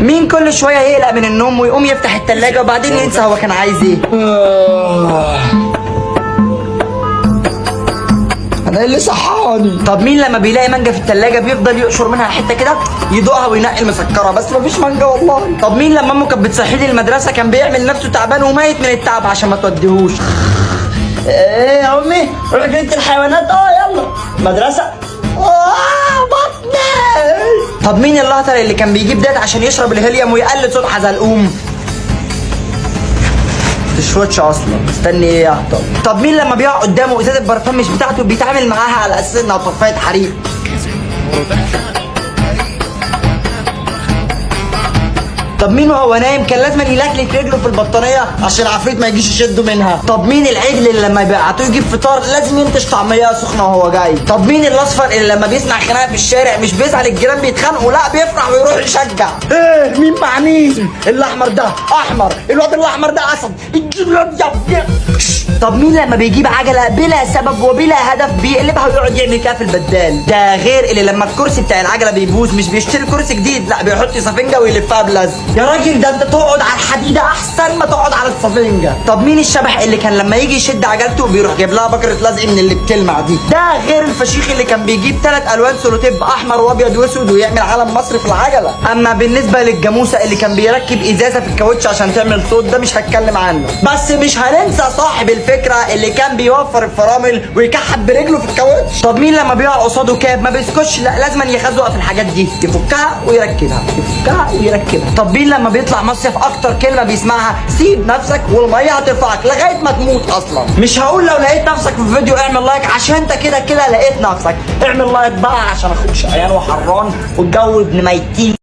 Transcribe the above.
مين كل شويه يقلق من النوم ويقوم يفتح التلاجة وبعدين ينسى هو كان عايز ايه؟ انا اللي صحاني. طب مين لما بيلاقي مانجا في التلاجة بيفضل يقشر منها حته كده يدوقها وينقي المسكره بس مفيش مانجا والله؟ طب مين لما امه كانت بتصحيه المدرسه كان بيعمل نفسه تعبان وميت من التعب عشان ما توديهوش؟ ايه يا امي روح جنينة الحيوانات يلا مدرسة. بطني. طب مين الهطل اللي كان بيجيب دات عشان يشرب الهيليوم ويقلد صوت حزلقوم؟ تشوتش اصلا استني ايه يا هطل. طب مين لما بيقع قدامه ازازه برفان مش بتاعته بيتعامل معاها على اساس انها طفايه حريق؟ طب مين وهو نايم كان لازم يلكلك رجله في البطانيه عشان العفريت ما يجيش يشده منها؟ طب مين العجل اللي لما يبعتوه يجيب فطار لازم ينتش طعميه سخنه وهو جاي؟ طب مين الاصفر اللي لما بيسمع خناقه في الشارع مش بيزعل الجيران بيتخانقوا لا بيفرح ويروح يشجع؟ ايه مين مع مين؟ الاحمر ده احمر، الواد الاحمر ده اسد، الواد ده. طب مين لما بيجيب عجله بلا سبب وبلا هدف بيقلبها ويقعد يعمل كده في البدال؟ ده غير اللي لما الكرسي بتاع العجله بيبوظ مش بيشتري كرسي جديد لا بيحط سفنجه ويلفها بلزق. يا راجل ده انت تقعد على الحديده احسن ما تقعد على السفنجه. طب مين الشبح اللي كان لما يجي يشد عجلته بيروح جايب لها بكره لزق من اللي بتلمع دي؟ ده غير الفشيخ اللي كان بيجيب 3 الوان سولوتيب احمر وابيض واسود ويعمل علم مصر في العجله. اما بالنسبه للجاموسه اللي كان بيركب ازازه في الكاوتش عشان تعمل صوت ده مش هتكلم عنه. بس مش هننسى صاحب الفكره اللي كان بيوفر الفرامل ويكحب برجله في الكاوتش. طب مين لما بيقع قصاده كاب ما بيسكتش لا لازم يخزق في الحاجات دي يفكها ويركبها يفكها ويركبها. طب مين لما بيطلع مصيف اكتر كلمه بيسمعها سيب نفسك والميه هترفعك لغايه ما تموت اصلا؟ مش هقول لو لقيت نفسك في الفيديو اعمل لايك عشان انت كده كده لقيت نفسك، اعمل لايك بقى عشان اخوك شقيان وحران والجو ابن ميتين.